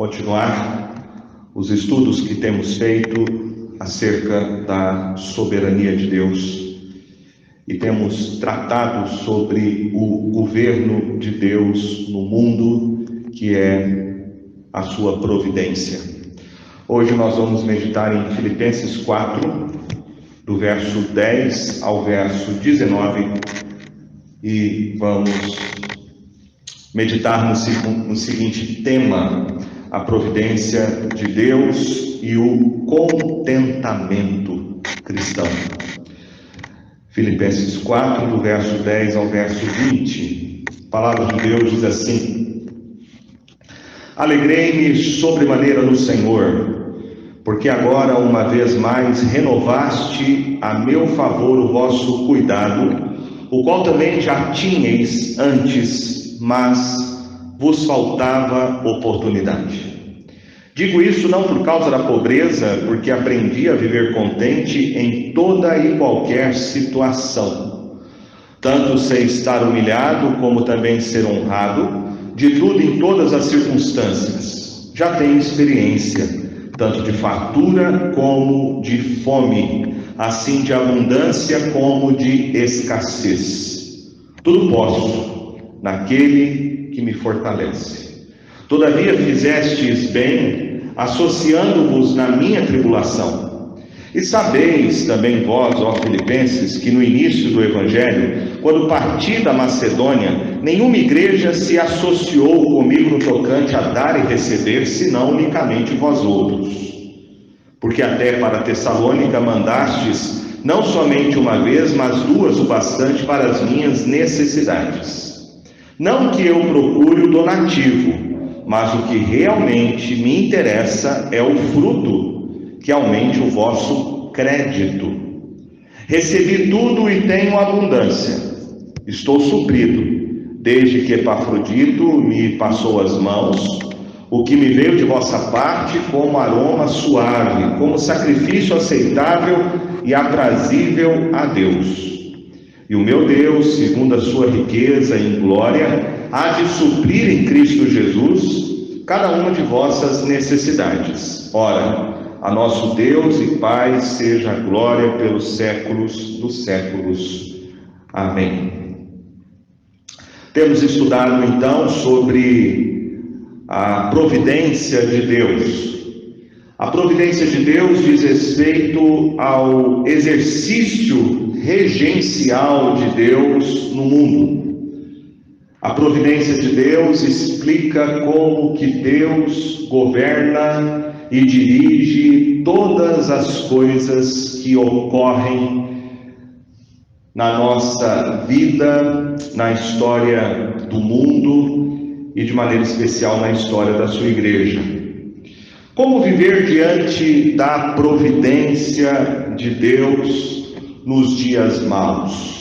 continuar os estudos que temos feito acerca da soberania de Deus e temos tratado sobre o governo de Deus no mundo, que é a sua providência. Hoje nós vamos meditar em Filipenses 4, do verso 10 ao verso 19, e vamos meditar no seguinte tema: a providência de Deus e o contentamento cristão. Filipenses 4, do verso 10 ao verso 20, a palavra de Deus diz assim: Alegrei-me sobremaneira no Senhor, porque agora uma vez mais renovaste a meu favor o vosso cuidado, o qual também já tinhais antes, mas vos faltava oportunidade. Digo isso não por causa da pobreza, porque aprendi a viver contente em toda e qualquer situação. Tanto sei estar humilhado, como também ser honrado, de tudo em todas as circunstâncias. Já tenho experiência, tanto de fartura como de fome, assim de abundância como de escassez. Tudo posso naquele que me fortalece. Todavia fizestes bem, associando-vos na minha tribulação. E sabeis também vós, ó Filipenses, que no início do Evangelho, quando parti da Macedônia, nenhuma igreja se associou comigo no tocante a dar e receber, senão unicamente vós outros. Porque até para Tessalônica mandastes, não somente uma vez, mas duas o bastante para as minhas necessidades. Não que eu procure o donativo, mas o que realmente me interessa é o fruto, que aumente o vosso crédito. Recebi tudo e tenho abundância. Estou suprido, desde que Epafrodito me passou as mãos, o que me veio de vossa parte como aroma suave, como sacrifício aceitável e aprazível a Deus. E o meu Deus, segundo a sua riqueza em glória, há de suprir em Cristo Jesus cada uma de vossas necessidades. Ora, a nosso Deus e Pai seja a glória pelos séculos dos séculos. Amém. Temos estudado então sobre a providência de Deus. A providência de Deus diz respeito ao exercício regencial de Deus no mundo. A providência de Deus explica como que Deus governa e dirige todas as coisas que ocorrem na nossa vida, na história do mundo e de maneira especial na história da sua igreja. Como viver diante da providência de Deus nos dias maus?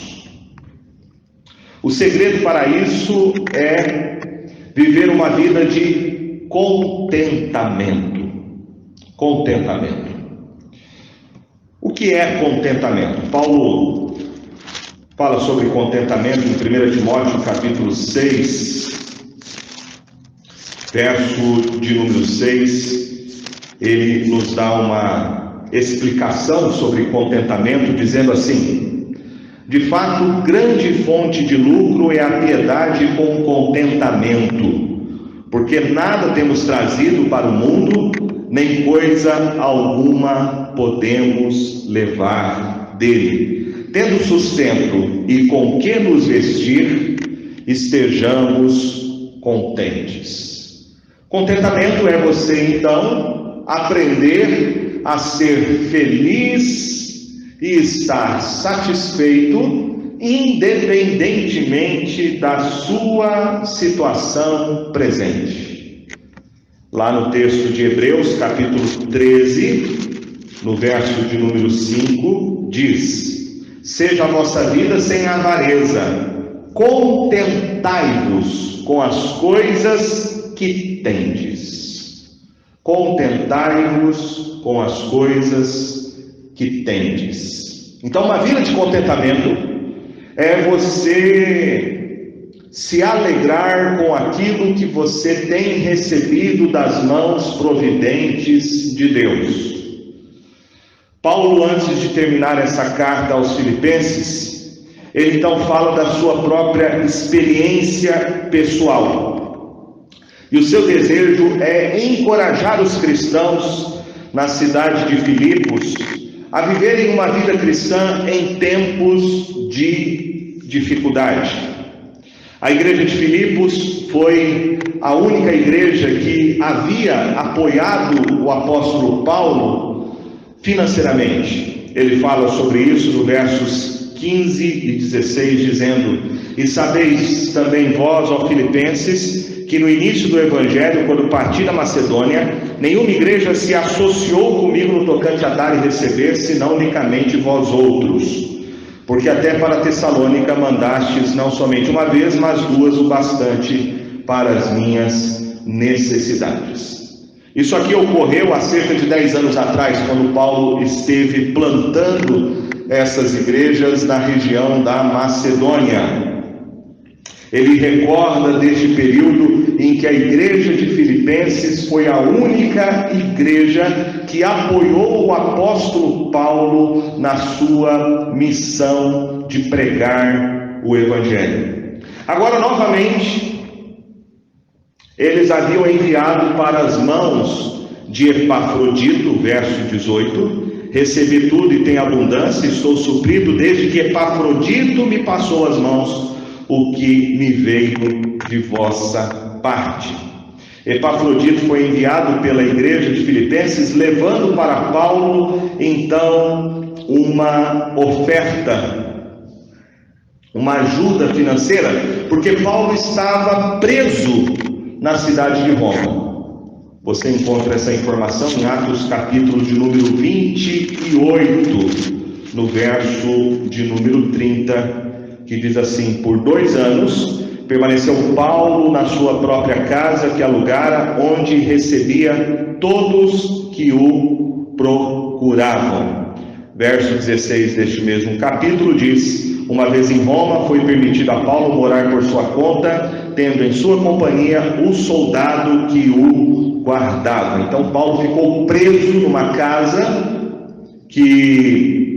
O segredo para isso é viver uma vida de contentamento. Contentamento. O que é contentamento? Paulo fala sobre contentamento em 1 Timóteo capítulo 6, verso de número 6. Ele nos dá uma explicação sobre contentamento, dizendo assim: de fato, grande fonte de lucro é a piedade com contentamento, porque nada temos trazido para o mundo, nem coisa alguma podemos levar dele. Tendo sustento e com que nos vestir, estejamos contentes. Contentamento é você, então, aprender a ser feliz e estar satisfeito, independentemente da sua situação presente. Lá no texto de Hebreus, capítulo 13, no verso de número 5, diz: seja a vossa vida sem avareza, contentai-vos com as coisas que tendes. Contentai-vos com as coisas que tendes. Então, uma vida de contentamento é você se alegrar com aquilo que você tem recebido das mãos providentes de Deus. Paulo, antes de terminar essa carta aos Filipenses, ele então fala da sua própria experiência pessoal. E o seu desejo é encorajar os cristãos na cidade de Filipos a viverem uma vida cristã em tempos de dificuldade. A igreja de Filipos foi a única igreja que havia apoiado o apóstolo Paulo financeiramente. Ele fala sobre isso no versos 15 e 16, dizendo: e sabeis também vós, ó Filipenses, que no início do Evangelho, quando parti da Macedônia, nenhuma igreja se associou comigo no tocante a dar e receber, senão unicamente vós outros. Porque até para Tessalônica mandastes não somente uma vez, mas duas o bastante para as minhas necessidades. Isso aqui ocorreu há cerca de 10 anos atrás, quando Paulo esteve plantando essas igrejas na região da Macedônia. Ele recorda deste período em que a igreja de Filipenses foi a única igreja que apoiou o apóstolo Paulo na sua missão de pregar o Evangelho. Agora, novamente, eles haviam enviado para as mãos de Epafrodito, verso 18: recebi tudo e tenho abundância, estou suprido, desde que Epafrodito me passou as mãos o que me veio de vossa parte. Epafrodito foi enviado pela igreja de Filipenses, levando para Paulo, então, uma oferta, uma ajuda financeira, porque Paulo estava preso na cidade de Roma. Você encontra essa informação em Atos capítulo de número 28, no verso de número 30, que diz assim: por 2 anos permaneceu Paulo na sua própria casa que alugara, onde recebia todos que o procuravam. Verso 16 deste mesmo capítulo diz: uma vez em Roma, foi permitido a Paulo morar por sua conta, tendo em sua companhia o soldado que o guardava. Então Paulo ficou preso numa casa que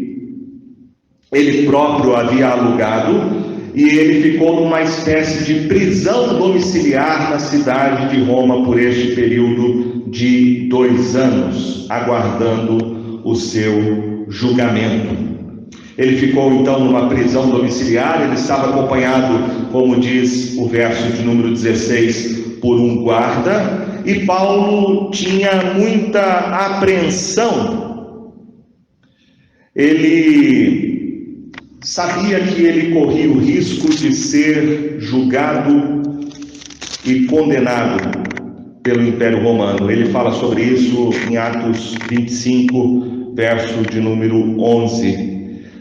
ele próprio havia alugado, e ele ficou numa espécie de prisão domiciliar na cidade de Roma por este período de 2 anos, aguardando o seu julgamento. Ele ficou então numa prisão domiciliar. Ele estava acompanhado, como diz o verso de número 16, por um guarda, e Paulo tinha muita apreensão. Ele sabia que ele corria o risco de ser julgado e condenado pelo Império Romano. Ele fala sobre isso em Atos 25, verso de número 11.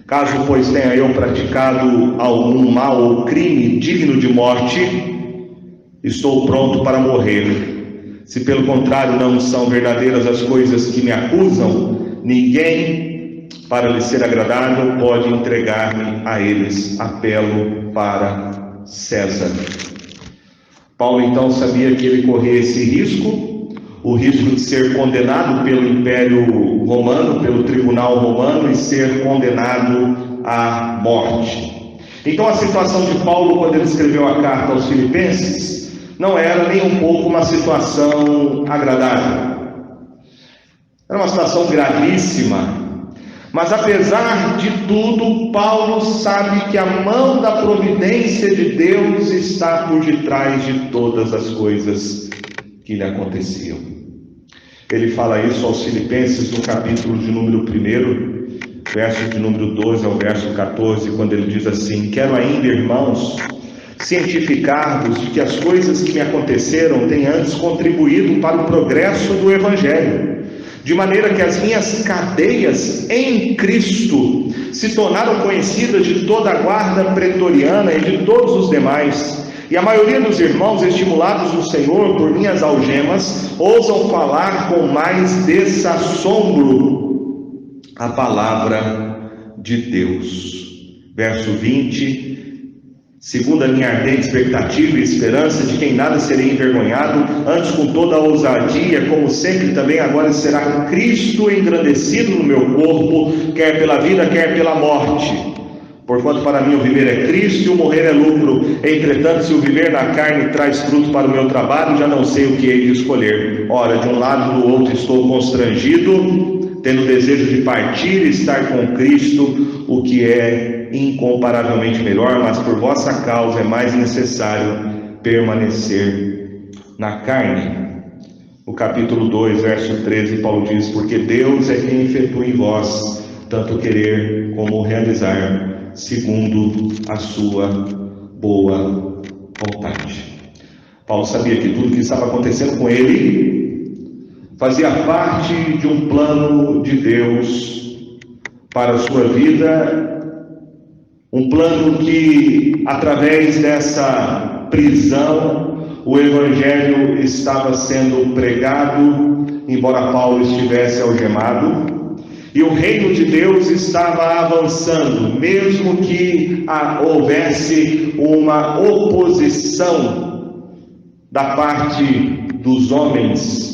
Caso, pois, tenha eu praticado algum mal ou crime digno de morte, estou pronto para morrer. Se pelo contrário não são verdadeiras as coisas que me acusam, ninguém, para lhe ser agradável, pode entregar-me a eles. Apelo para César. Paulo então sabia que ele corria esse risco, o risco de ser condenado pelo Império Romano, pelo Tribunal Romano, e ser condenado à morte. Então a situação de Paulo, quando ele escreveu a carta aos Filipenses, não era nem um pouco uma situação agradável. Era uma situação gravíssima. Mas apesar de tudo, Paulo sabe que a mão da providência de Deus está por detrás de todas as coisas que lhe aconteciam. Ele fala isso aos Filipenses no capítulo de número 1, verso de número 12 ao verso 14, quando ele diz assim: quero ainda, irmãos, cientificar-vos de que as coisas que me aconteceram têm antes contribuído para o progresso do Evangelho, de maneira que as minhas cadeias em Cristo se tornaram conhecidas de toda a guarda pretoriana e de todos os demais. E a maioria dos irmãos, estimulados no Senhor por minhas algemas, ousam falar com mais desassombro a palavra de Deus. Verso 20: segundo a minha ardente expectativa e esperança de que em nada serei envergonhado, antes com toda a ousadia, como sempre também agora será Cristo engrandecido no meu corpo, quer pela vida, quer pela morte. Porquanto para mim o viver é Cristo e o morrer é lucro. Entretanto, se o viver na carne traz fruto para o meu trabalho, já não sei o que hei de escolher. Ora, de um lado e do outro estou constrangido, tendo desejo de partir e estar com Cristo, o que é incomparavelmente melhor, mas por vossa causa é mais necessário permanecer na carne. No capítulo 2, verso 13, Paulo diz: porque Deus é quem efetua em vós tanto querer como realizar, segundo a sua boa vontade. Paulo sabia que tudo que estava acontecendo com ele fazia parte de um plano de Deus para a sua vida, um plano que, através dessa prisão, o Evangelho estava sendo pregado, embora Paulo estivesse algemado. E o reino de Deus estava avançando, mesmo que houvesse uma oposição da parte dos homens.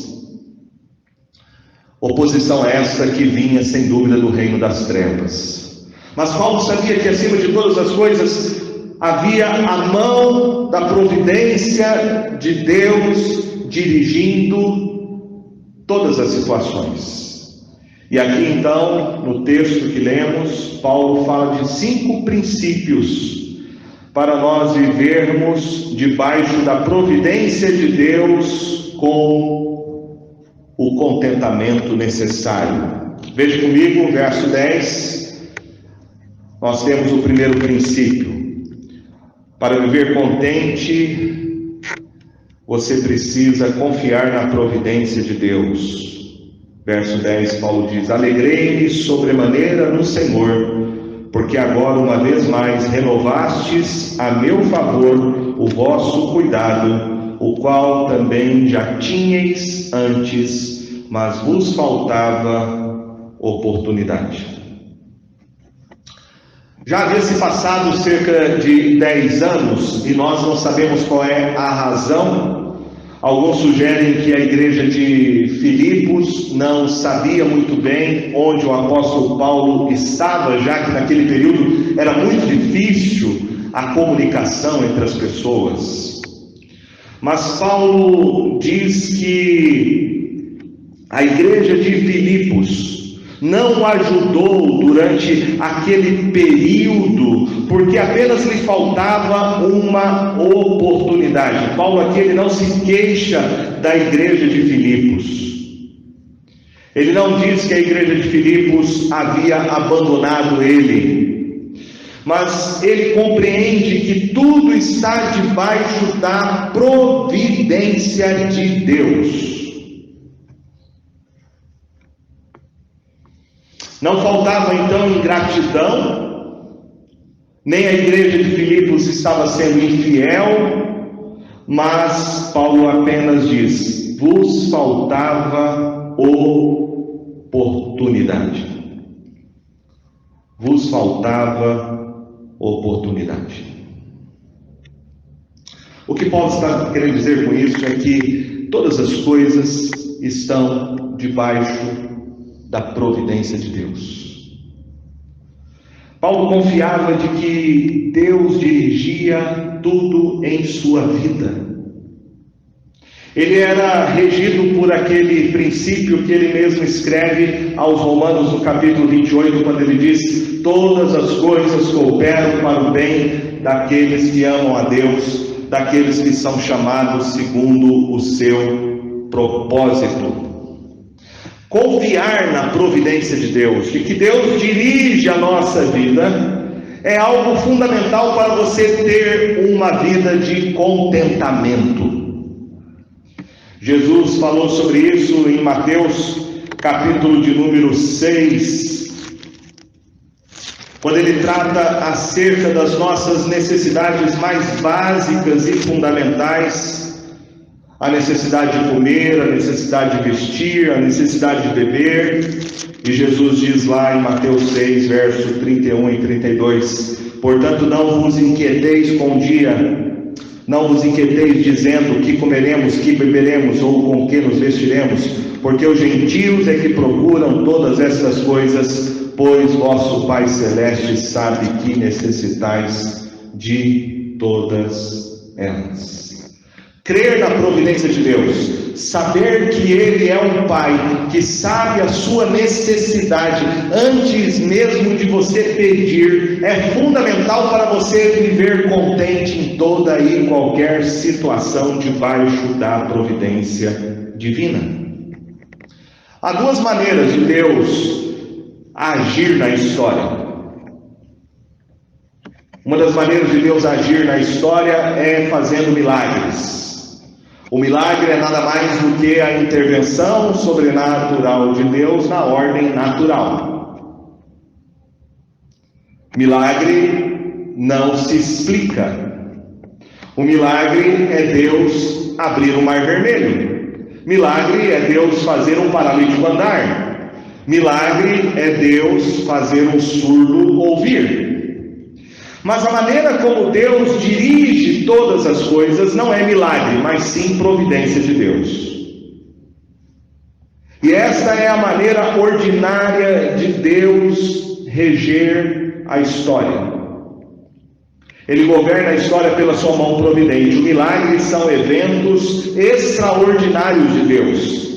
Oposição essa que vinha, sem dúvida, do reino das trevas. Mas Paulo sabia que, acima de todas as coisas, havia a mão da providência de Deus dirigindo todas as situações. E aqui então, no texto que lemos, Paulo fala de 5 princípios para nós vivermos debaixo da providência de Deus com o contentamento necessário. Veja comigo o verso 10, nós temos o primeiro princípio. Para viver contente, você precisa confiar na providência de Deus. Verso 10, Paulo diz: alegrei-me sobremaneira no Senhor, porque agora uma vez mais renovastes a meu favor o vosso cuidado, o qual também já tinhais antes, mas vos faltava oportunidade. Já havia se passado cerca de 10 anos e nós não sabemos qual é a razão. Alguns sugerem que a igreja de Filipos não sabia muito bem onde o apóstolo Paulo estava, já que naquele período era muito difícil a comunicação entre as pessoas. Mas Paulo diz que a igreja de Filipos não o ajudou durante aquele período, porque apenas lhe faltava uma oportunidade. Paulo aqui ele não se queixa da igreja de Filipos. Ele não diz que a igreja de Filipos havia abandonado ele, mas ele compreende que tudo está debaixo da providência de Deus. Não faltava então ingratidão, nem a igreja de Filipos estava sendo infiel, mas Paulo apenas diz: vos faltava oportunidade. Vos faltava oportunidade. O que Paulo está querendo dizer com isso é que todas as coisas estão debaixo da providência de Deus. Paulo confiava de que Deus dirigia tudo em sua vida. Ele era regido por aquele princípio que ele mesmo escreve aos Romanos no capítulo 28, quando ele diz: todas as coisas cooperam para o bem daqueles que amam a Deus, daqueles que são chamados segundo o seu propósito. Confiar na providência de Deus, de que Deus dirige a nossa vida, é algo fundamental para você ter uma vida de contentamento. Jesus falou sobre isso em Mateus, capítulo de número 6, quando ele trata acerca das nossas necessidades mais básicas e fundamentais: a necessidade de comer, a necessidade de vestir, a necessidade de beber. E Jesus diz lá em Mateus 6, verso 31 e 32: Portanto, não vos inquieteis com o dia, não vos inquieteis dizendo o que comeremos, que beberemos ou com que nos vestiremos, porque os gentios é que procuram todas essas coisas, pois vosso Pai Celeste sabe que necessitais de todas elas. Crer na providência de Deus, saber que Ele é um Pai que sabe a sua necessidade antes mesmo de você pedir, é fundamental para você viver contente em toda e qualquer situação debaixo da providência divina. Há duas maneiras de Deus agir na história. Uma das maneiras de Deus agir na história é fazendo milagres. O milagre é nada mais do que a intervenção sobrenatural de Deus na ordem natural. Milagre não se explica. O milagre é Deus abrir o mar vermelho. Milagre é Deus fazer um paralítico andar. Milagre é Deus fazer um surdo ouvir. Mas a maneira como Deus dirige todas as coisas não é milagre, mas sim providência de Deus. E esta é a maneira ordinária de Deus reger a história. Ele governa a história pela sua mão providente. Os milagres são eventos extraordinários de Deus.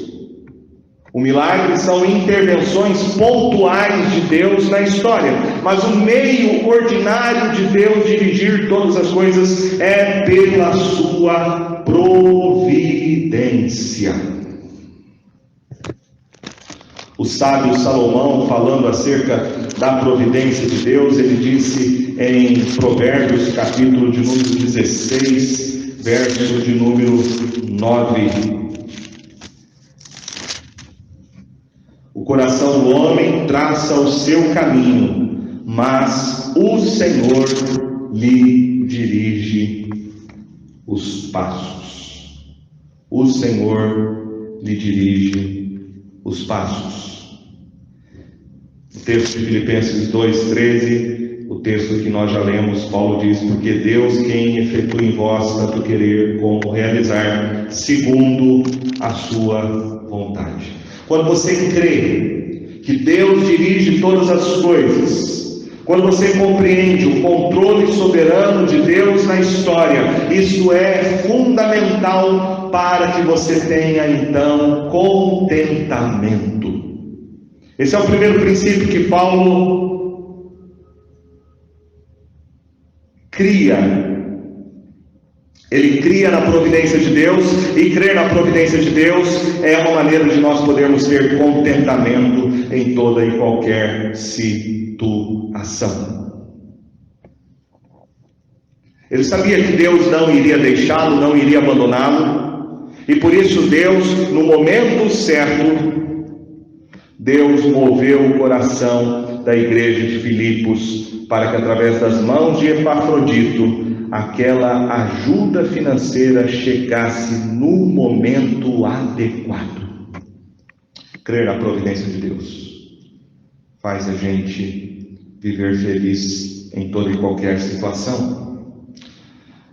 O milagre são intervenções pontuais de Deus na história, mas o meio ordinário de Deus dirigir todas as coisas é pela sua providência. O sábio Salomão, falando acerca da providência de Deus, ele disse em Provérbios, capítulo de número 16, verso de número 9: o coração do homem traça o seu caminho, mas o Senhor lhe dirige os passos. O Senhor lhe dirige os passos. O texto de Filipenses 2,13, o texto que nós já lemos, Paulo diz: porque Deus quem efetua em vós tanto querer como realizar, segundo a sua vontade. Quando você crê que Deus dirige todas as coisas, quando você compreende o controle soberano de Deus na história, isso é fundamental para que você tenha então contentamento. Esse é o primeiro princípio que Paulo cria. Ele cria na providência de Deus, e crer na providência de Deus é uma maneira de nós podermos ter contentamento em toda e qualquer situação. Ele sabia que Deus não iria deixá-lo, não iria abandoná-lo, e por isso Deus, no momento certo, Deus moveu o coração da igreja de Filipos para que através das mãos de Epafrodito aquela ajuda financeira chegasse no momento adequado. Crer na providência de Deus faz a gente viver feliz em toda e qualquer situação.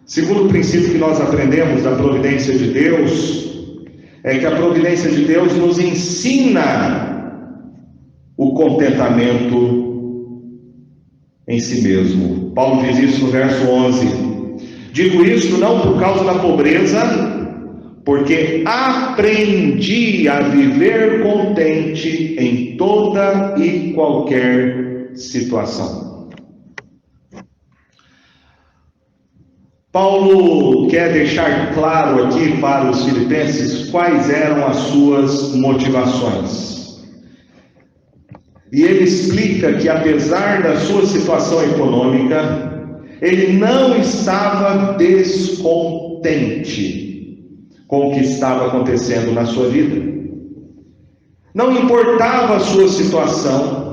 Segundo princípio que nós aprendemos da providência de Deus é que a providência de Deus nos ensina o contentamento em si mesmo. Paulo diz isso no verso 11: digo isto não por causa da pobreza, porque aprendi a viver contente em toda e qualquer situação. Paulo quer deixar claro aqui para os filipenses quais eram as suas motivações. E ele explica que apesar da sua situação econômica, ele não estava descontente com o que estava acontecendo na sua vida. Não importava a sua situação.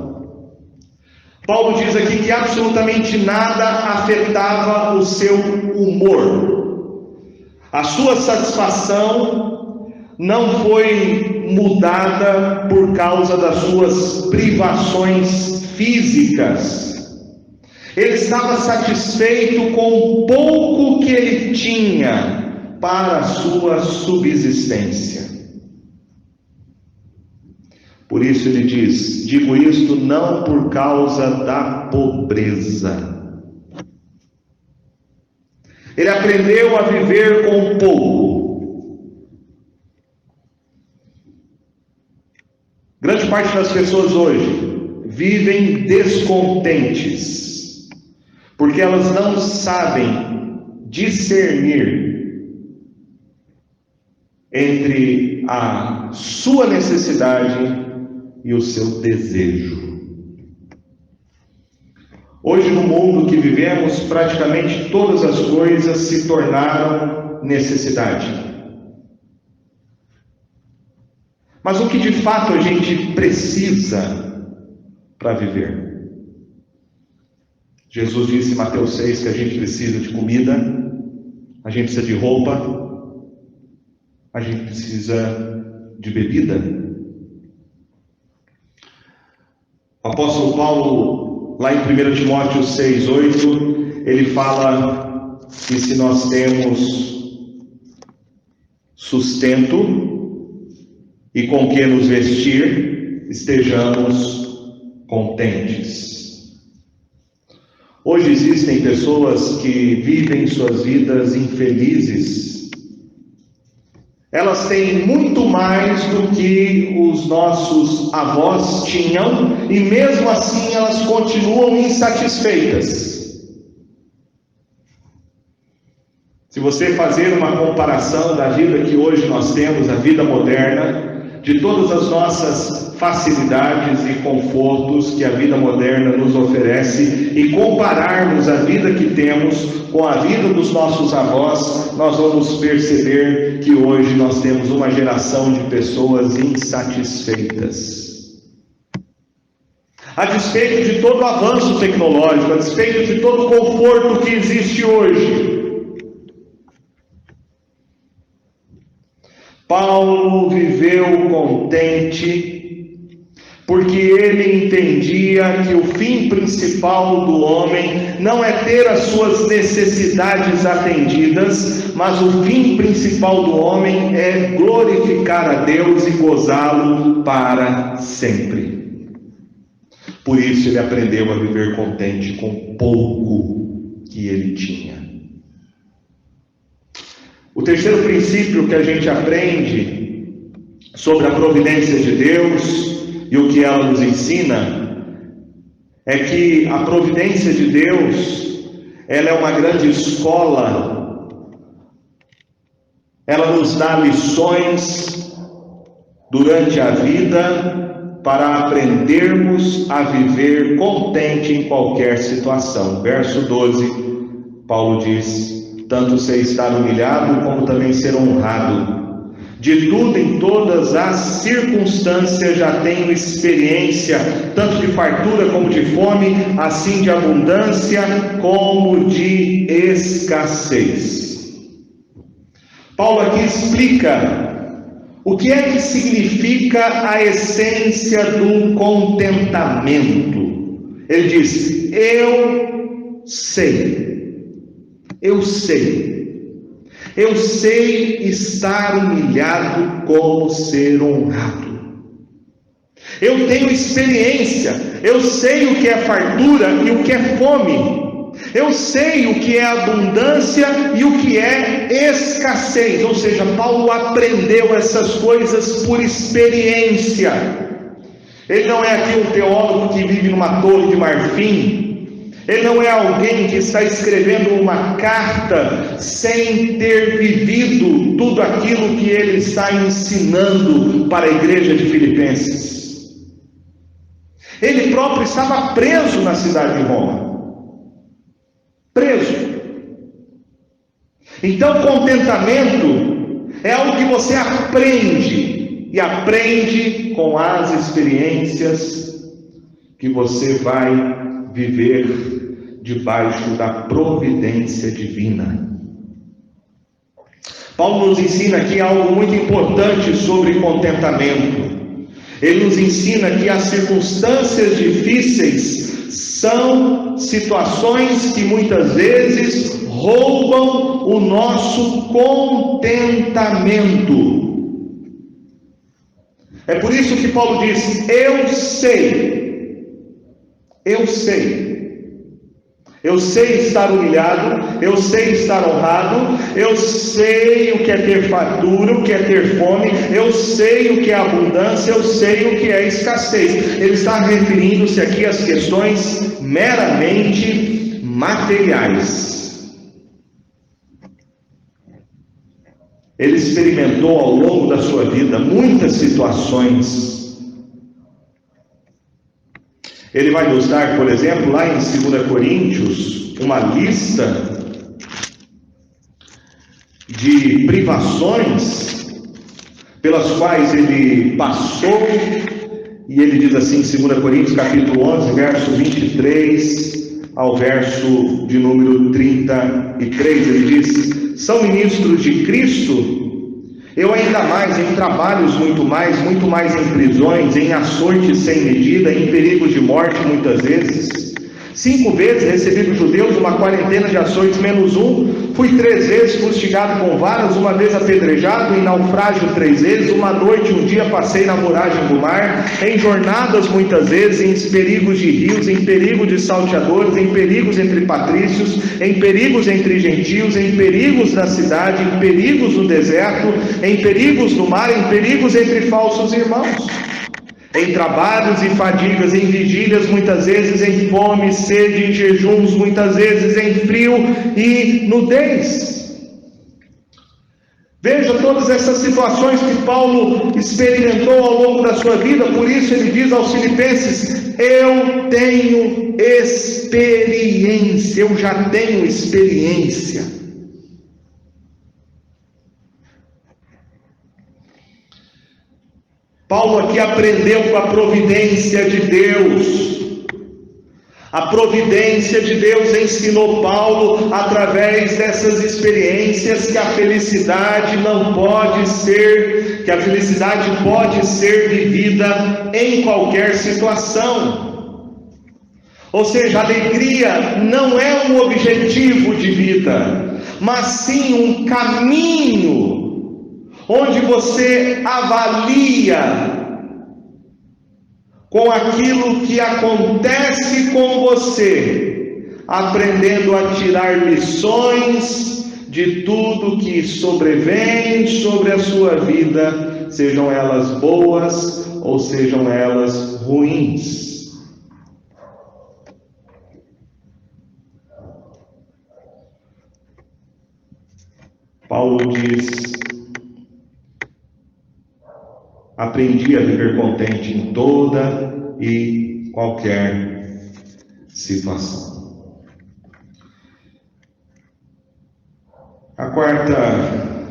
Paulo diz aqui que absolutamente nada afetava o seu humor. A sua satisfação não foi mudada por causa das suas privações físicas. Ele estava satisfeito com o pouco que ele tinha para a sua subsistência. Por isso ele diz: digo isto não por causa da pobreza. Ele aprendeu a viver com pouco. Grande parte das pessoas hoje vivem descontentes, porque elas não sabem discernir entre a sua necessidade e o seu desejo. Hoje, no mundo que vivemos, praticamente todas as coisas se tornaram necessidade. Mas o que de fato a gente precisa para viver? Jesus disse em Mateus 6 que a gente precisa de comida, a gente precisa de roupa, a gente precisa de bebida. O apóstolo Paulo, lá em 1 Timóteo 6,8, ele fala que se nós temos sustento e com que nos vestir, estejamos contentes. Hoje existem pessoas que vivem suas vidas infelizes. Elas têm muito mais do que os nossos avós tinham, e mesmo assim elas continuam insatisfeitas. Se você fazer uma comparação da vida que hoje nós temos, a vida moderna, de todas as nossas facilidades e confortos que a vida moderna nos oferece, e compararmos a vida que temos com a vida dos nossos avós, nós vamos perceber que hoje nós temos uma geração de pessoas insatisfeitas. A despeito de todo o avanço tecnológico, a despeito de todo o conforto que existe hoje, Paulo viveu contente, porque ele entendia que o fim principal do homem não é ter as suas necessidades atendidas, mas o fim principal do homem é glorificar a Deus e gozá-lo para sempre. Por isso ele aprendeu a viver contente com pouco que ele tinha. O terceiro princípio que a gente aprende sobre a providência de Deus e o que ela nos ensina é que a providência de Deus, ela é uma grande escola. Ela nos dá lições durante a vida para aprendermos a viver contente em qualquer situação. Verso 12, Paulo diz: tanto ser estar humilhado, como também ser honrado. De tudo, em todas as circunstâncias, já tenho experiência, tanto de fartura como de fome, assim de abundância como de escassez. Paulo aqui explica o que é que significa a essência do contentamento. Ele diz: eu sei estar humilhado como ser honrado. Eu tenho experiência, eu sei o que é fartura e o que é fome. Eu sei o que é abundância e o que é escassez. Ou seja, Paulo aprendeu essas coisas por experiência. Ele não é aqui um teólogo que vive numa torre de marfim. Ele não é alguém que está escrevendo uma carta sem ter vivido tudo aquilo que ele está ensinando para a igreja de Filipenses. Ele próprio estava preso na cidade de Roma. Preso. Então, contentamento é algo que você aprende, e aprende com as experiências que você vai viver debaixo da providência divina. Paulo nos ensina aqui algo muito importante sobre contentamento. Ele nos ensina que as circunstâncias difíceis são situações que muitas vezes roubam o nosso contentamento. É por isso que Paulo diz: eu sei estar humilhado, eu sei estar honrado, eu sei o que é ter fartura, o que é ter fome, eu sei o que é abundância, eu sei o que é escassez. Ele está referindo-se aqui às questões meramente materiais. Ele experimentou ao longo da sua vida muitas situações. Ele vai nos dar, por exemplo, lá em 2 Coríntios, uma lista de privações pelas quais ele passou, e ele diz assim, em 2 Coríntios capítulo 11, verso 23 ao verso de número 33, ele diz: são ministros de Cristo, eu ainda mais, em trabalhos muito mais em prisões, em açoites sem medida, em perigos de morte muitas vezes. 5 vezes recebi dos judeus uma quarentena de açoites menos um. Fui 3 vezes fustigado com varas, uma vez apedrejado, em naufrágio 3 vezes. Uma noite, um dia passei na voragem do mar, em jornadas muitas vezes, em perigos de rios, em perigo de salteadores, em perigos entre patrícios, em perigos entre gentios, em perigos na cidade, em perigos no deserto, em perigos no mar, em perigos entre falsos irmãos. Em trabalhos e fadigas, em vigílias muitas vezes, em fome, sede, em jejuns muitas vezes, em frio e nudez. Veja todas essas situações que Paulo experimentou ao longo da sua vida. Por isso ele diz aos Filipenses: eu tenho experiência, eu já tenho experiência. Paulo aqui aprendeu com a providência de Deus. A providência de Deus ensinou Paulo, através dessas experiências, que a felicidade pode ser vivida em qualquer situação. Ou seja, a alegria não é um objetivo de vida, mas sim um caminho onde você avalia com aquilo que acontece com você, aprendendo a tirar lições de tudo que sobrevém sobre a sua vida, sejam elas boas ou sejam elas ruins. Paulo diz: aprendi a viver contente em toda e qualquer situação.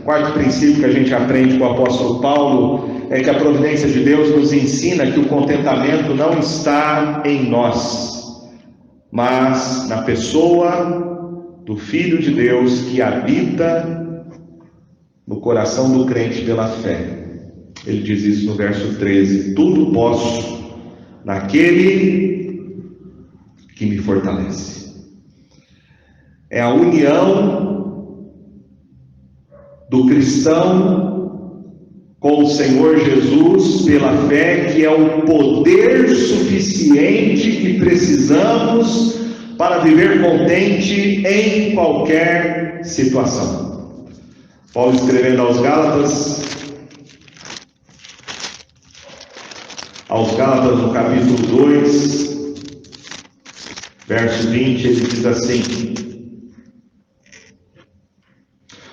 Quarto princípio que a gente aprende com o apóstolo Paulo é que a providência de Deus nos ensina que o contentamento não está em nós, mas na pessoa do Filho de Deus que habita no coração do crente pela fé. Ele diz isso no verso 13: tudo posso naquele que me fortalece. É a união do cristão com o Senhor Jesus pela fé que é o poder suficiente que precisamos para viver contente em qualquer situação. Paulo, escrevendo aos Gálatas, no capítulo 2, verso 20, ele diz assim: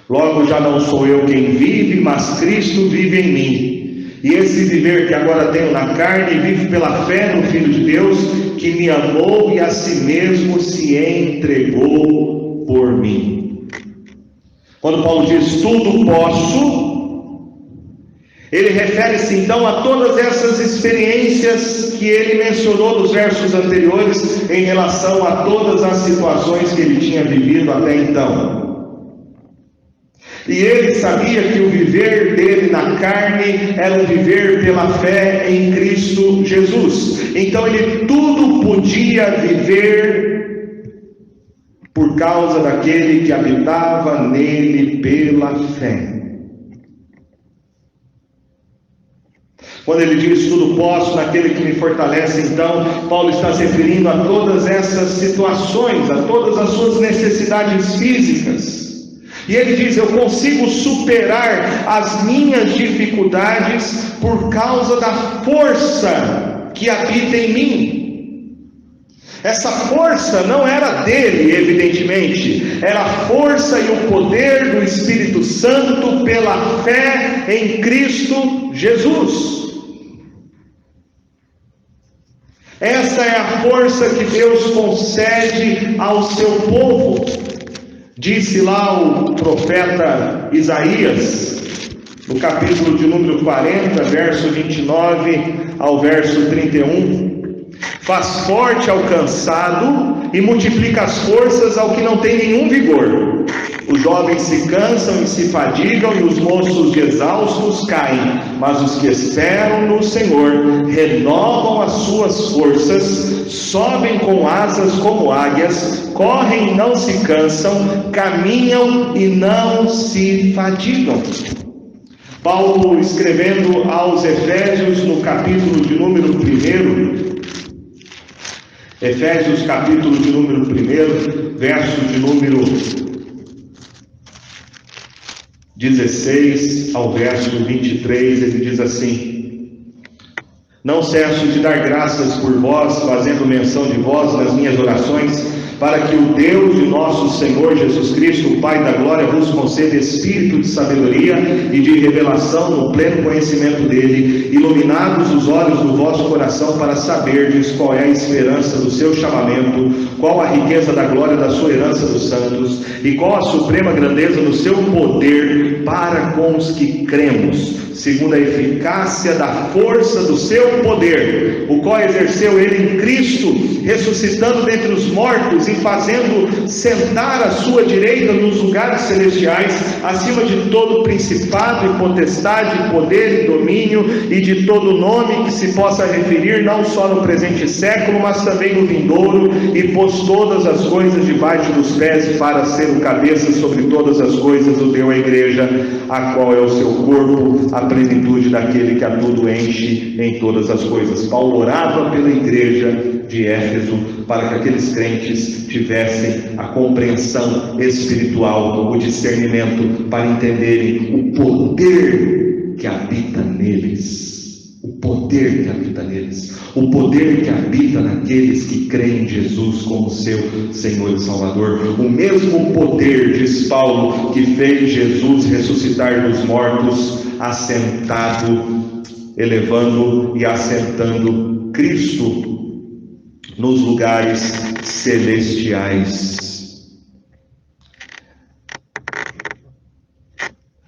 logo já não sou eu quem vive, mas Cristo vive em mim. E esse viver que agora tenho na carne, vivo pela fé no Filho de Deus, que me amou e a si mesmo se entregou por mim. Quando Paulo diz tudo posso, ele refere-se então a todas essas experiências que ele mencionou nos versos anteriores, em relação a todas as situações que ele tinha vivido até então. E ele sabia que o viver dele na carne era um viver pela fé em Cristo Jesus. Então ele tudo podia viver por causa daquele que habitava nele pela fé. Quando ele diz tudo posso naquele que me fortalece, então Paulo está se referindo a todas essas situações, a todas as suas necessidades físicas. E ele diz: eu consigo superar as minhas dificuldades por causa da força que habita em mim. Essa força não era dele, evidentemente, era a força e o poder do Espírito Santo pela fé em Cristo Jesus. Esta é a força que Deus concede ao seu povo. Disse lá o profeta Isaías, no capítulo de número 40, verso 29 ao verso 31: faz forte ao cansado e multiplica as forças ao que não tem nenhum vigor. Os jovens se cansam e se fadigam, e os moços exaustos caem, mas os que esperam no Senhor renovam as suas forças, sobem com asas como águias, correm e não se cansam, caminham e não se fadigam. Paulo, escrevendo aos Efésios, no capítulo de número 1, Efésios capítulo de número 1, verso de número 16 ao verso 23, ele diz assim: não cesso de dar graças por vós, fazendo menção de vós nas minhas orações, para que o Deus de nosso Senhor Jesus Cristo, o Pai da glória, vos conceda espírito de sabedoria e de revelação no pleno conhecimento dele, iluminados os olhos do vosso coração, para saberdes qual é a esperança do seu chamamento, qual a riqueza da glória da sua herança dos santos, e qual a suprema grandeza do seu poder para com os que cremos, segundo a eficácia da força do seu poder, o qual exerceu ele em Cristo, ressuscitando dentre os mortos e fazendo sentar à sua direita nos lugares celestiais, acima de todo principado e potestade, poder e domínio, e de todo nome que se possa referir, não só no presente século, mas também no vindouro, e pôs todas as coisas debaixo dos pés, para ser o cabeça sobre todas as coisas, o deu à igreja, a qual é o seu corpo, a plenitude daquele que a tudo enche em todas as coisas. Paulo orava pela igreja de Éfeso, para que aqueles crentes tivessem a compreensão espiritual, o discernimento, para entenderem o poder que habita neles. O poder que habita neles, o poder que habita naqueles que creem em Jesus como seu Senhor e Salvador. O mesmo poder, diz Paulo, que fez Jesus ressuscitar dos mortos, assentado, elevando e assentando Cristo nos lugares celestiais.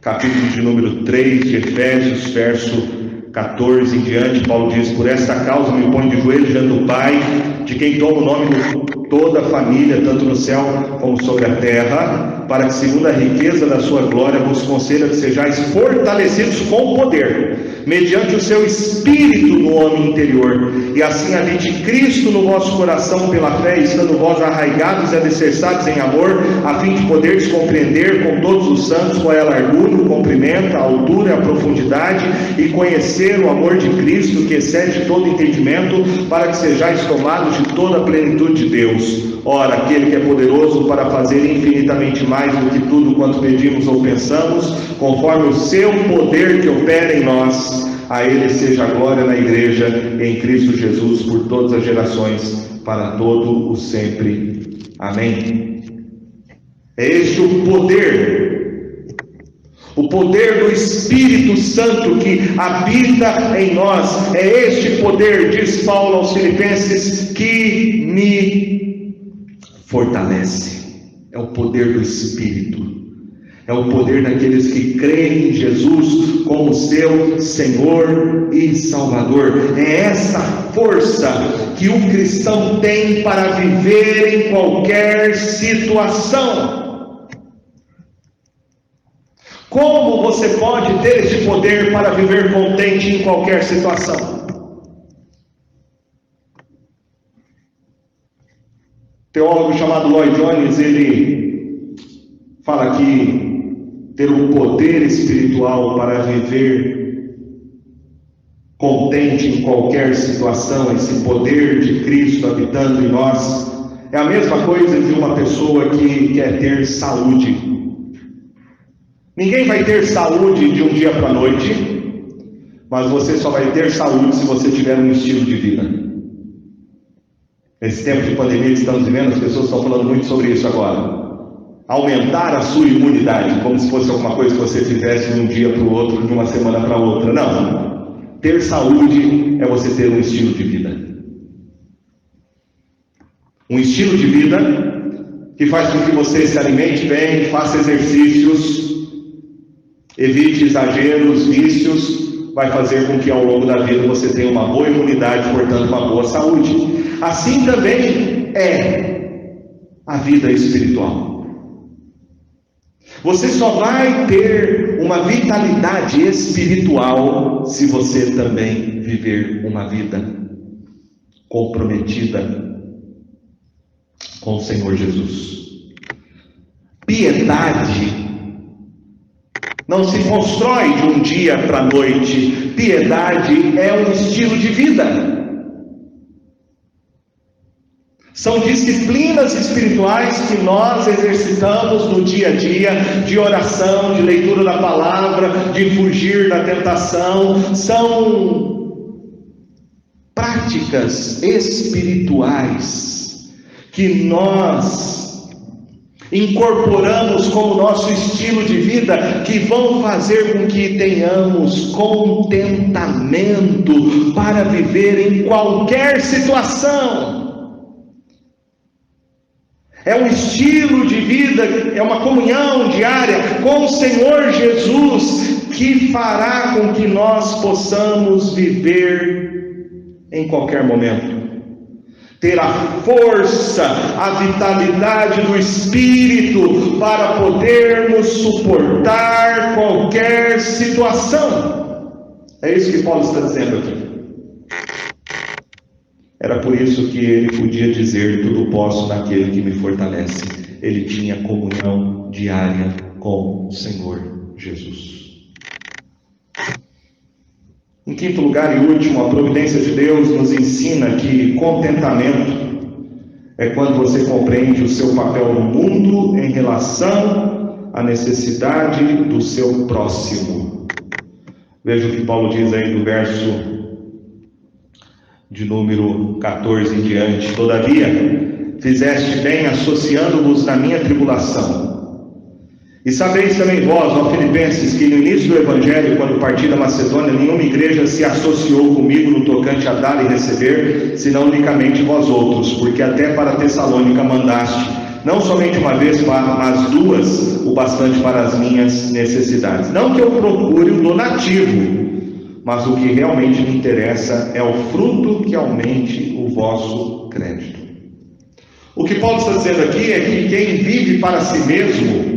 Capítulo de número 3 de Efésios, verso 14 em diante, Paulo diz: por esta causa me ponho de joelhos diante do Pai, de quem toma o nome de toda a família, tanto no céu como sobre a terra, para que segundo a riqueza da sua glória vos conceda que sejais fortalecidos com poder, mediante o seu Espírito no homem interior, e assim habite Cristo no vosso coração pela fé, estando vós arraigados e alicerçados em amor, a fim de poderes compreender com todos os santos qual é a largura, o comprimento, a altura e a profundidade, e conhecer o amor de Cristo, que excede todo entendimento, para que sejais tomados de toda a plenitude de Deus. Ora, aquele que é poderoso para fazer infinitamente mais do que tudo quanto pedimos ou pensamos, conforme o seu poder que opera em nós, a ele seja a glória na igreja, em Cristo Jesus, por todas as gerações, para todo o sempre. Amém. É este o poder do Espírito Santo que habita em nós. É este poder, diz Paulo aos Filipenses, que me fortalece. É o poder do Espírito. É o poder daqueles que creem em Jesus como seu Senhor e Salvador. É essa força que o cristão tem para viver em qualquer situação. Como você pode ter esse poder para viver contente em qualquer situação? Teólogo chamado Lloyd Jones, ele fala que ter o poder espiritual para viver contente em qualquer situação, esse poder de Cristo habitando em nós, é a mesma coisa de uma pessoa que quer ter saúde. Ninguém vai ter saúde de um dia para a noite, mas você só vai ter saúde se você tiver um estilo de vida. Nesse tempo de pandemia que estamos vivendo, as pessoas estão falando muito sobre isso agora. Aumentar a sua imunidade, como se fosse alguma coisa que você fizesse de um dia para o outro, de uma semana para outra. Não. Ter saúde é você ter um estilo de vida. Um estilo de vida que faz com que você se alimente bem, faça exercícios, evite exageros, vícios, vai fazer com que ao longo da vida você tenha uma boa imunidade, portanto uma boa saúde. Assim também é a vida espiritual. Você só vai ter uma vitalidade espiritual se você também viver uma vida comprometida com o Senhor Jesus. Piedade não se constrói de um dia para a noite. Piedade é um estilo de vida. São disciplinas espirituais que nós exercitamos no dia a dia, de oração, de leitura da palavra, de fugir da tentação. São práticas espirituais que nós incorporamos como nosso estilo de vida, que vão fazer com que tenhamos contentamento para viver em qualquer situação. É um estilo de vida, é uma comunhão diária com o Senhor Jesus, que fará com que nós possamos viver em qualquer momento. Ter a força, a vitalidade do Espírito para podermos suportar qualquer situação. É isso que Paulo está dizendo aqui. Era por isso que ele podia dizer: tudo posso naquele que me fortalece. Ele tinha comunhão diária com o Senhor Jesus. Em quinto lugar e último, a providência de Deus nos ensina que contentamento é quando você compreende o seu papel no mundo em relação à necessidade do seu próximo. Veja o que Paulo diz aí do verso de número 14 em diante. Todavia, fizeste bem associando-vos na minha tribulação. E sabeis também vós, ó Filipenses, que no início do Evangelho, quando parti da Macedônia, nenhuma igreja se associou comigo no tocante a dar e receber, senão unicamente vós outros, porque até para Tessalônica mandaste, não somente uma vez, mas duas, o bastante para as minhas necessidades. Não que eu procure o donativo, mas o que realmente me interessa é o fruto que aumente o vosso crédito. O que Paulo está dizendo aqui é que quem vive para si mesmo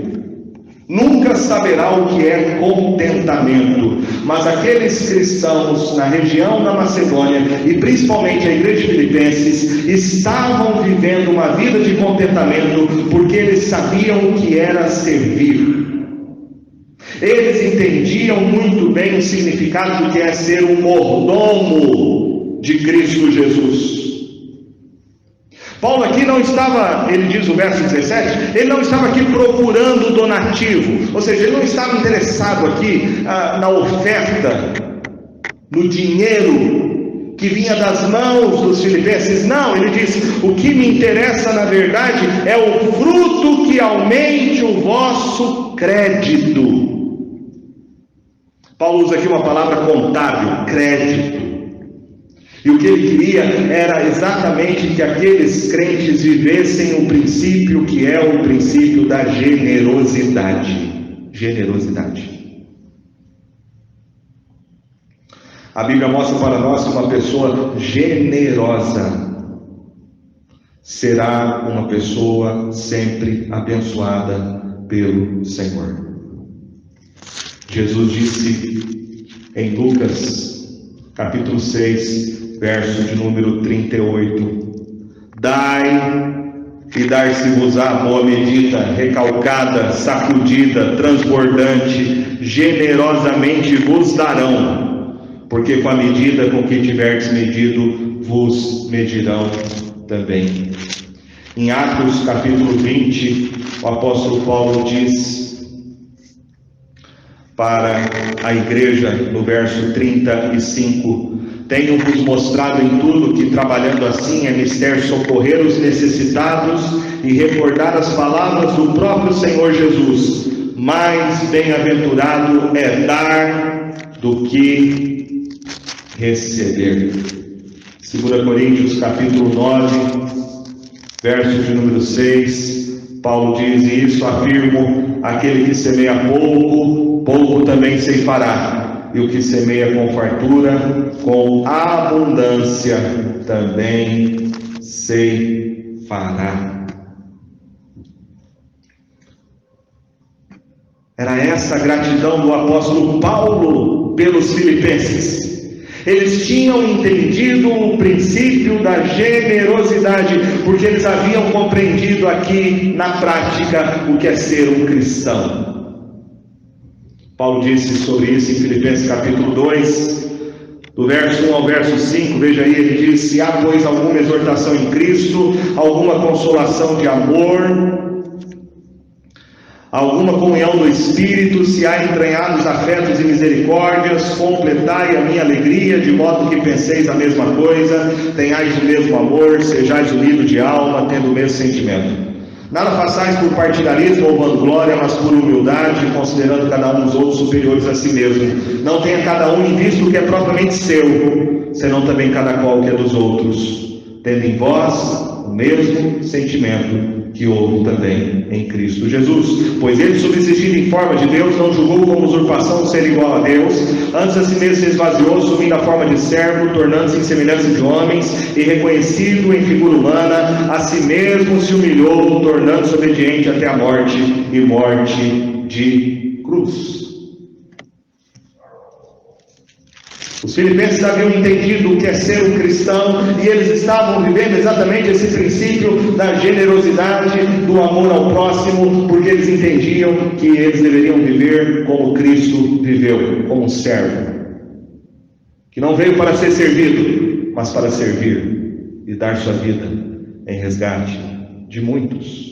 nunca saberá o que é contentamento. Mas aqueles cristãos na região da Macedônia, e principalmente a igreja de Filipenses, estavam vivendo uma vida de contentamento, porque eles sabiam o que era servir. Eles entendiam muito bem o significado do que é ser um mordomo de Cristo Jesus. Paulo aqui não estava, ele diz no verso 17, ele não estava aqui procurando donativo, ou seja, ele não estava interessado aqui na oferta, no dinheiro que vinha das mãos dos filipenses. Não, ele diz: o que me interessa na verdade é o fruto que aumente o vosso crédito. Paulo usa aqui uma palavra contábil, crédito. E o que ele queria era exatamente que aqueles crentes vivessem o princípio que é o princípio da generosidade. Generosidade. A Bíblia mostra para nós que uma pessoa generosa será uma pessoa sempre abençoada pelo Senhor. Jesus disse em Lucas, capítulo 6, verso de número 38: Dai e dar-se-vos-á boa medida, recalcada, sacudida, transbordante, generosamente vos darão, porque com a medida com que tiverdes medido, vos medirão também. Em Atos capítulo 20, o apóstolo Paulo diz para a igreja, no verso 35: Tenho-vos mostrado em tudo que, trabalhando assim, é mister socorrer os necessitados e recordar as palavras do próprio Senhor Jesus. Mais bem-aventurado é dar do que receber. 2 Coríntios capítulo 9, verso de número 6, Paulo diz: E isso afirmo, aquele que semeia pouco, pouco também ceifará, e o que semeia com fartura, com abundância também ceifará. Era essa a gratidão do apóstolo Paulo pelos filipenses. Eles tinham entendido o princípio da generosidade, porque eles haviam compreendido aqui na prática o que é ser um cristão. Paulo disse sobre isso em Filipenses capítulo 2, do verso 1 ao verso 5, veja aí, ele diz: Se há, pois, alguma exortação em Cristo, alguma consolação de amor, alguma comunhão do Espírito, se há entranhados afetos e misericórdias, completai a minha alegria, de modo que penseis a mesma coisa, tenhais o mesmo amor, sejais unidos de alma, tendo o mesmo sentimento. Nada façais por partidarismo ou vanglória, mas por humildade, considerando cada um dos outros superiores a si mesmo. Não tenha cada um em vista o que é propriamente seu, senão também cada qual o que é dos outros, tendo em vós o mesmo sentimento que houve também em Cristo Jesus. Pois ele, subsistindo em forma de Deus, não julgou como usurpação ser igual a Deus, antes a si mesmo se esvaziou, assumindo a forma de servo, tornando-se em semelhança de homens, e reconhecido em figura humana, a si mesmo se humilhou, tornando-se obediente até a morte, e morte de cruz. Os filipenses haviam entendido o que é ser um cristão, e eles estavam vivendo exatamente esse princípio da generosidade, do amor ao próximo, porque eles entendiam que eles deveriam viver como Cristo viveu, como um servo, que não veio para ser servido, mas para servir e dar sua vida em resgate de muitos.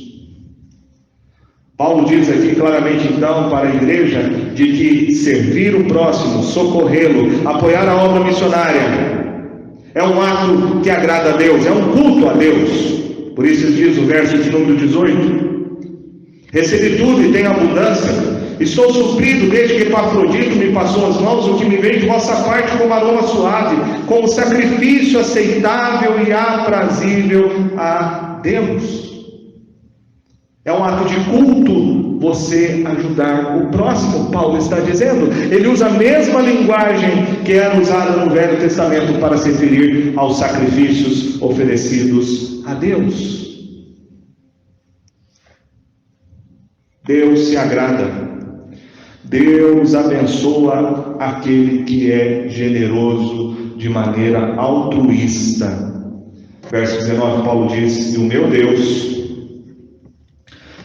Paulo diz aqui claramente então para a igreja de que servir o próximo, socorrê-lo, apoiar a obra missionária é um ato que agrada a Deus, é um culto a Deus. Por isso diz o verso de número 18: Recebi tudo e tenho abundância, estou suprido desde que Epafrodito me passou as mãos, o que me veio de vossa parte como aroma suave, como sacrifício aceitável e aprazível a Deus. É um ato de culto você ajudar o próximo, Paulo está dizendo. Ele usa a mesma linguagem que era usada no Velho Testamento para se referir aos sacrifícios oferecidos a Deus. Deus se agrada, Deus abençoa aquele que é generoso de maneira altruísta. Verso 19, Paulo diz: E o meu Deus,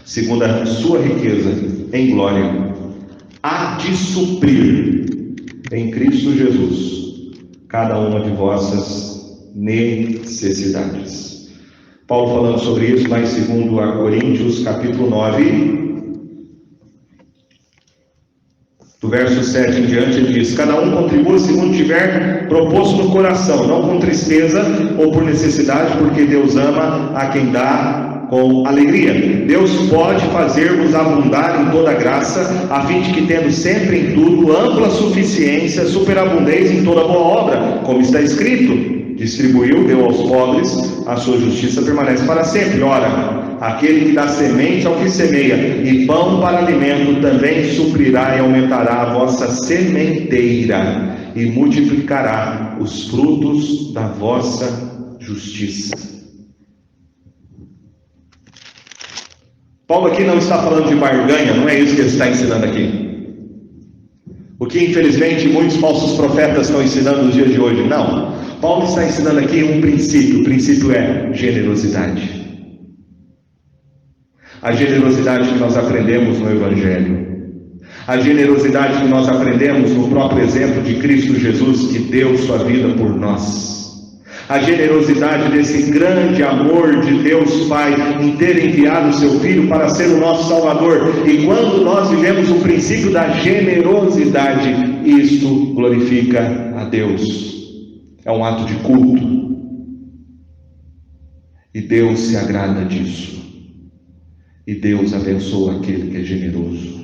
segundo a sua riqueza em glória, há de suprir em Cristo Jesus cada uma de vossas necessidades. Paulo falando sobre isso lá em 2 Coríntios capítulo 9, do verso 7 em diante, ele diz: Cada um contribua segundo tiver proposto no coração, não com tristeza ou por necessidade, porque Deus ama a quem dá com alegria. Deus pode fazer-vos abundar em toda graça, a fim de que, tendo sempre em tudo ampla suficiência, superabundeis em toda boa obra, como está escrito: distribuiu, deu aos pobres, a sua justiça permanece para sempre. Ora, aquele que dá semente ao que semeia e pão para alimento, também suprirá e aumentará a vossa sementeira e multiplicará os frutos da vossa justiça. Paulo aqui não está falando de barganha, não é isso que ele está ensinando aqui. O que infelizmente muitos falsos profetas estão ensinando nos dias de hoje. Não. Paulo está ensinando aqui um princípio. O princípio é generosidade. A generosidade que nós aprendemos no Evangelho. A generosidade que nós aprendemos no próprio exemplo de Cristo Jesus, que deu sua vida por nós. A generosidade desse grande amor de Deus Pai em ter enviado o seu Filho para ser o nosso Salvador. E quando nós vivemos o princípio da generosidade, isto glorifica a Deus. É um ato de culto. E Deus se agrada disso. E Deus abençoa aquele que é generoso.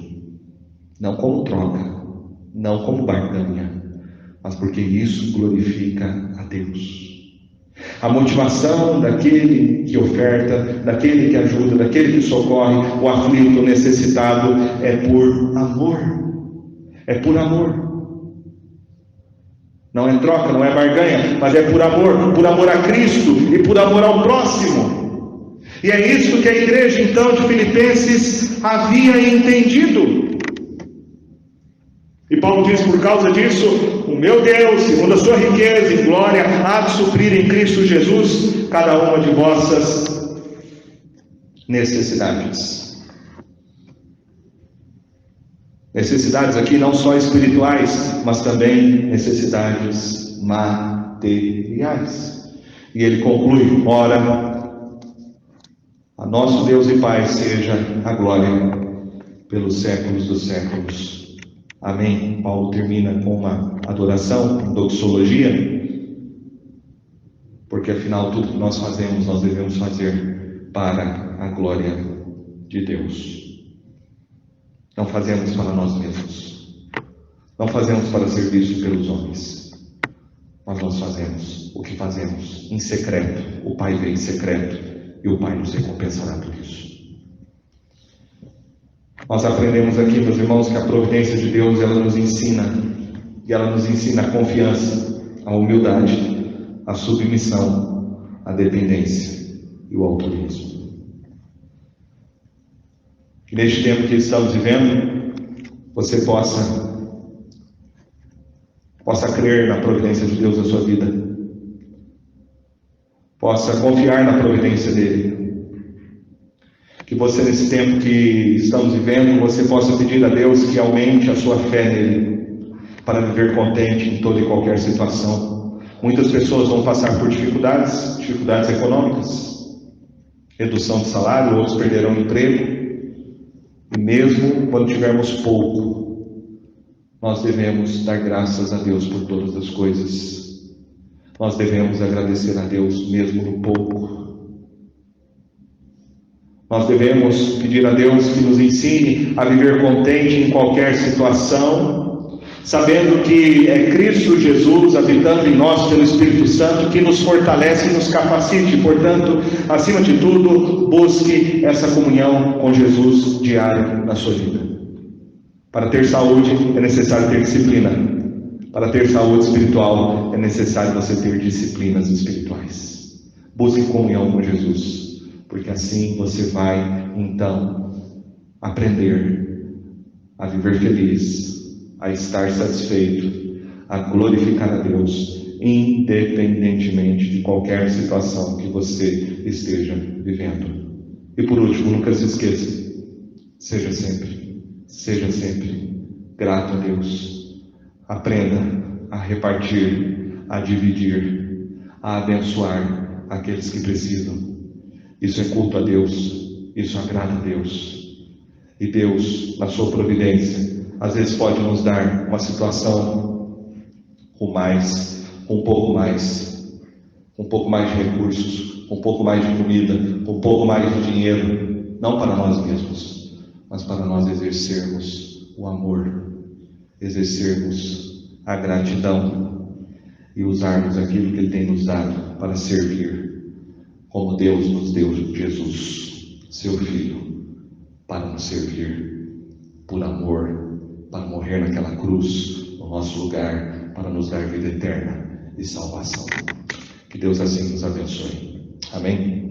Não como troca, não como barganha, mas porque isso glorifica a Deus. A motivação daquele que oferta, daquele que ajuda, daquele que socorre o aflito, o necessitado, é por amor. É por amor. Não é troca, não é barganha, mas é por amor a Cristo e por amor ao próximo. E é isso que a igreja então de Filipenses havia entendido. E Paulo diz, por causa disso, o meu Deus, segundo a sua riqueza e glória, há de suprir em Cristo Jesus cada uma de vossas necessidades. Necessidades aqui não só espirituais, mas também necessidades materiais. E ele conclui, ora, a nosso Deus e Pai seja a glória pelos séculos dos séculos. Amém. Paulo termina com uma adoração, uma doxologia, porque afinal tudo que nós fazemos, nós devemos fazer para a glória de Deus. Não fazemos para nós mesmos, não fazemos para ser vistos pelos homens, mas nós fazemos o que fazemos em secreto. O Pai vê em secreto e o Pai nos recompensará por isso. Nós aprendemos aqui, meus irmãos, que a providência de Deus, ela nos ensina, e ela nos ensina a confiança, a humildade, a submissão, a dependência e o altruísmo. Que neste tempo que estamos vivendo, você possa crer na providência de Deus na sua vida, possa confiar na providência dele. Que você, nesse tempo que estamos vivendo, você possa pedir a Deus que aumente a sua fé nele, para viver contente em toda e qualquer situação. Muitas pessoas vão passar por dificuldades econômicas, redução de salário, outros perderão o emprego. E mesmo quando tivermos pouco, nós devemos dar graças a Deus por todas as coisas. Nós devemos agradecer a Deus mesmo no pouco. Nós devemos pedir a Deus que nos ensine a viver contente em qualquer situação, sabendo que é Cristo Jesus habitando em nós pelo Espírito Santo que nos fortalece e nos capacite. Portanto, acima de tudo, busque essa comunhão com Jesus diária na sua vida. Para ter saúde é necessário ter disciplina. Para ter saúde espiritual é necessário você ter disciplinas espirituais. Busque comunhão com Jesus. Porque assim você vai, então, aprender a viver feliz, a estar satisfeito, a glorificar a Deus, independentemente de qualquer situação que você esteja vivendo. E por último, nunca se esqueça, seja sempre grato a Deus. Aprenda a repartir, a dividir, a abençoar aqueles que precisam. Isso é culto a Deus, isso agrada a Deus. E Deus, na sua providência, às vezes pode nos dar uma situação com um pouco mais de recursos, com um pouco mais de comida, com um pouco mais de dinheiro, não para nós mesmos, mas para nós exercermos o amor, exercermos a gratidão e usarmos aquilo que Ele tem nos dado para servir. Como Deus nos deu Jesus, seu Filho, para nos servir por amor, para morrer naquela cruz, no nosso lugar, para nos dar vida eterna e salvação. Que Deus assim nos abençoe. Amém?